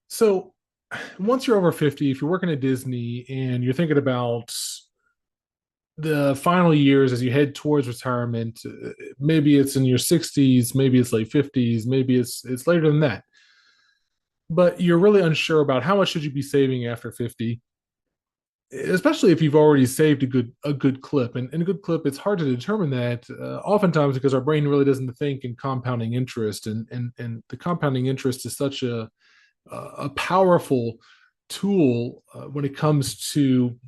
So once you're over 50, if you're working at Disney and you're thinking about the final years as you head towards retirement, maybe it's in your 60s, maybe it's late 50s, maybe it's later than that. But you're really unsure about how much should you be saving after 50, especially if you've already saved a good clip. And a good clip, it's hard to determine that oftentimes because our brain really doesn't think in compounding interest, and the compounding interest is such a powerful tool when it comes to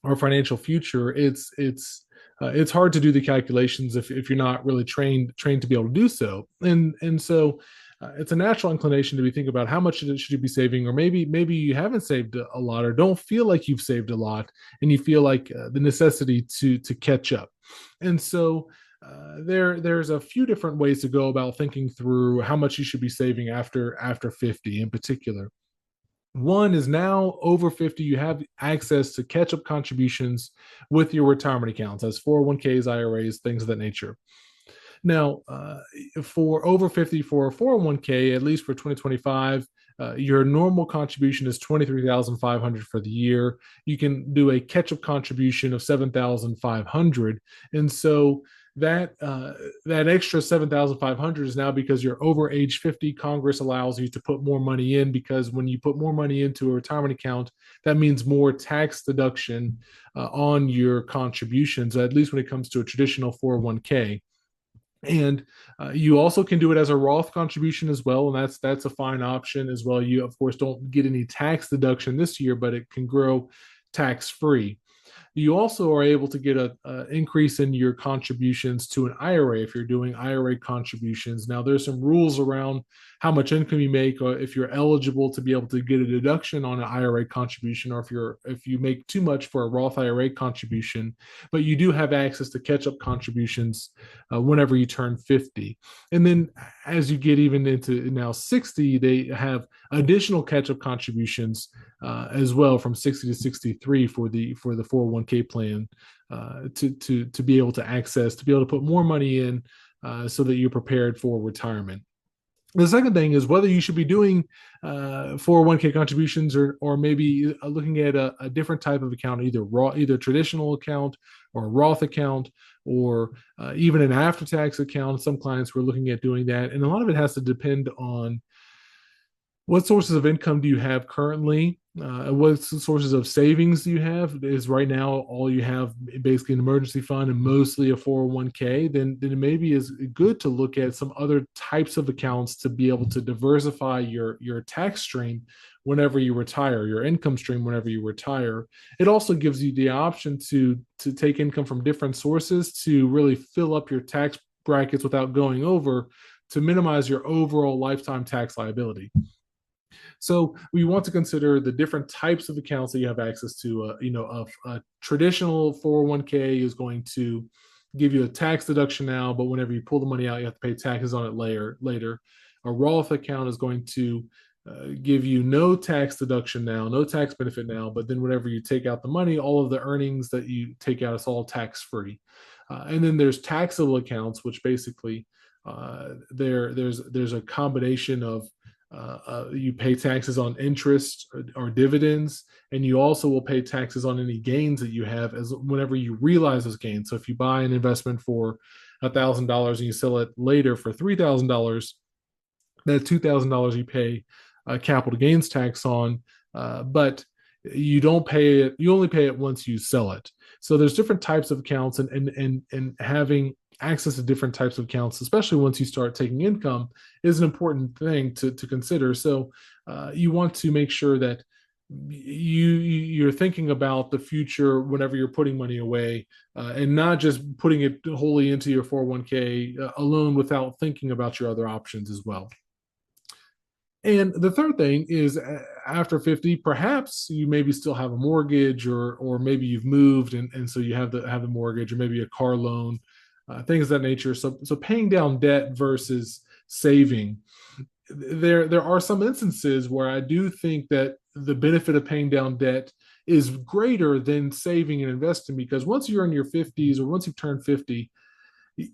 our financial future. It's hard to do the calculations if you're not really trained to be able to do so. And so it's a natural inclination to be thinking about how much should you be saving, or maybe you haven't saved a lot, or don't feel like you've saved a lot, and you feel like the necessity to catch up. And so there's a few different ways to go about thinking through how much you should be saving after 50 in particular. One is now over 50, you have access to catch up contributions with your retirement accounts as 401ks, IRAs, things of that nature. Now, for over 50 for a 401k, at least for 2025, your normal contribution is 23,500 for the year. You can do a catch up contribution of 7,500. And so that extra 7,500 is now because you're over age 50. Congress allows you to put more money in, because when you put more money into a retirement account, that means more tax deduction on your contributions, at least when it comes to a traditional 401k. And you also can do it as a Roth contribution as well, and that's a fine option as well. You of course don't get any tax deduction this year, but it can grow tax free. You also are able to get a increase in your contributions to an IRA if you're doing IRA contributions. Now, there's some rules around how much income you make, or if you're eligible to be able to get a deduction on an IRA contribution, or if you make too much for a Roth IRA contribution. But you do have access to catch up contributions whenever you turn 50. And then as you get even into now 60, they have additional catch up contributions as well from 60 to 63 for the 401k plan, to be able to access, to be able to put more money in, so that you're prepared for retirement. The second thing is whether you should be doing 401k contributions, or maybe looking at a different type of account, either traditional account or a Roth account, or even an after tax account. Some clients were looking at doing that, and a lot of it has to depend on what sources of income do you have currently? What sources of savings do you have? Is right now all you have basically an emergency fund and mostly a 401k? Then it maybe is good to look at some other types of accounts to be able to diversify your tax stream whenever you retire, your income stream whenever you retire. It also gives you the option to take income from different sources to really fill up your tax brackets without going over, to minimize your overall lifetime tax liability. So we want to consider the different types of accounts that you have access to. A traditional 401k is going to give you a tax deduction now, but whenever you pull the money out, you have to pay taxes on it later. A Roth account is going to give you no tax deduction now, no tax benefit now, but then whenever you take out the money, all of the earnings that you take out is all tax free. And then there's taxable accounts, which basically there's a combination of you pay taxes on interest or dividends, and you also will pay taxes on any gains that you have as whenever you realize those gains. So if you buy an investment for $1,000 and you sell it later for $3,000, that $2,000 you pay capital gains tax on, but you don't pay it. You only pay it once you sell it. So there's different types of accounts, and having access to different types of accounts, especially once you start taking income, is an important thing to consider. So you want to make sure that you're thinking about the future whenever you're putting money away, and not just putting it wholly into your 401k alone without thinking about your other options as well. And the third thing is, after 50, perhaps you maybe still have a mortgage, or maybe you've moved, and so you have the mortgage, or maybe a car loan, things of that nature. So paying down debt versus saving. There are some instances where I do think that the benefit of paying down debt is greater than saving and investing, because once you're in your 50s, or once you've turned 50,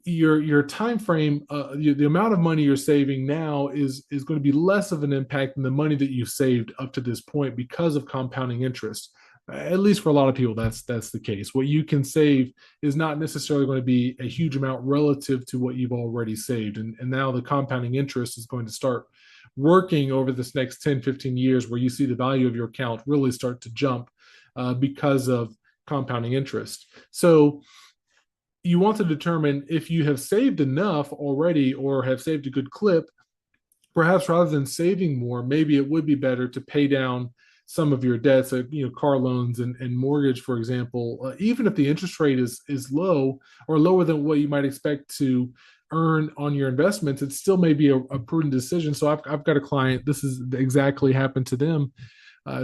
your time frame, the amount of money you're saving now is going to be less of an impact than the money that you've saved up to this point because of compounding interest. At least for a lot of people, that's the case. What you can save is not necessarily going to be a huge amount relative to what you've already saved. And now the compounding interest is going to start working over this next 10, 15 years, where you see the value of your account really start to jump because of compounding interest. So you want to determine if you have saved enough already or have saved a good clip. Perhaps rather than saving more, maybe it would be better to pay down some of your debts, car loans and mortgage, for example. Even if the interest rate is low or lower than what you might expect to earn on your investments, it still may be a prudent decision. So I've got a client. This is exactly happened to them.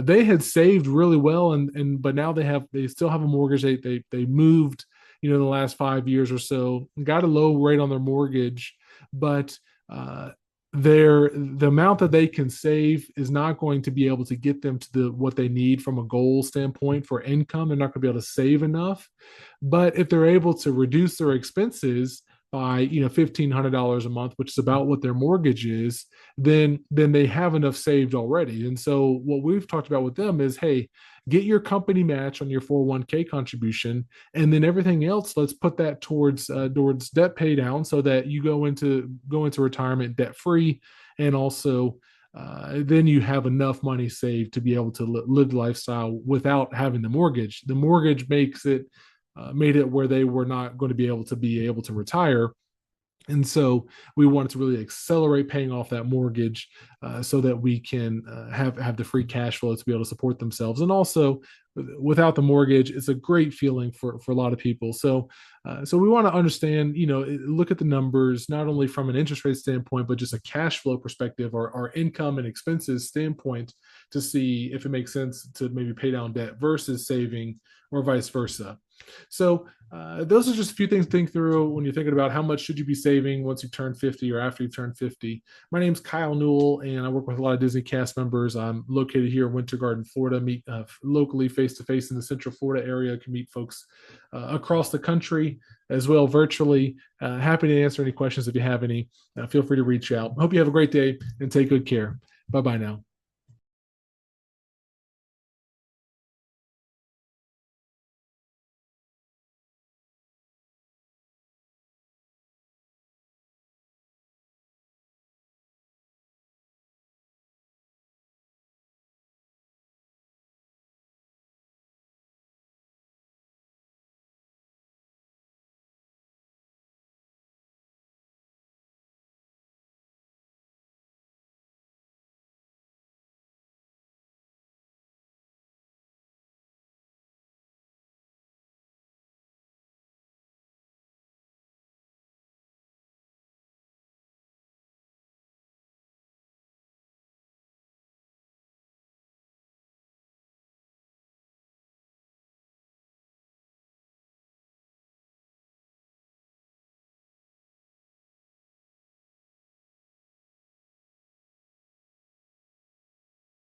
They had saved really well, and but now they still have a mortgage. They moved, in the last 5 years or so, got a low rate on their mortgage, but the amount that they can save is not going to be able to get them to what they need from a goal standpoint for income. They're not going to be able to save enough. But if they're able to reduce their expenses by $1,500 a month, which is about what their mortgage is, then they have enough saved already. And so what we've talked about with them is, hey, get your company match on your 401k contribution, and then everything else, let's put that towards debt pay down, so that you go into retirement debt free, and also then you have enough money saved to be able to live the lifestyle without having the mortgage. The mortgage made it where they were not going to be able to retire. And so we wanted to really accelerate paying off that mortgage, so that we can have the free cash flow to be able to support themselves. And also, without the mortgage, it's a great feeling for a lot of people. So we want to understand, look at the numbers, not only from an interest rate standpoint, but just a cash flow perspective, or our income and expenses standpoint, to see if it makes sense to maybe pay down debt versus saving, or vice versa. So those are just a few things to think through when you're thinking about how much should you be saving once you turn 50 or after you turn 50. My name's Kyle Newell, and I work with a lot of Disney cast members. I'm located here in Winter Garden, Florida. Meet locally, face to face in the Central Florida area. Can meet folks across the country as well, virtually. Happy to answer any questions if you have any. Feel free to reach out. Hope you have a great day and take good care. Bye bye now.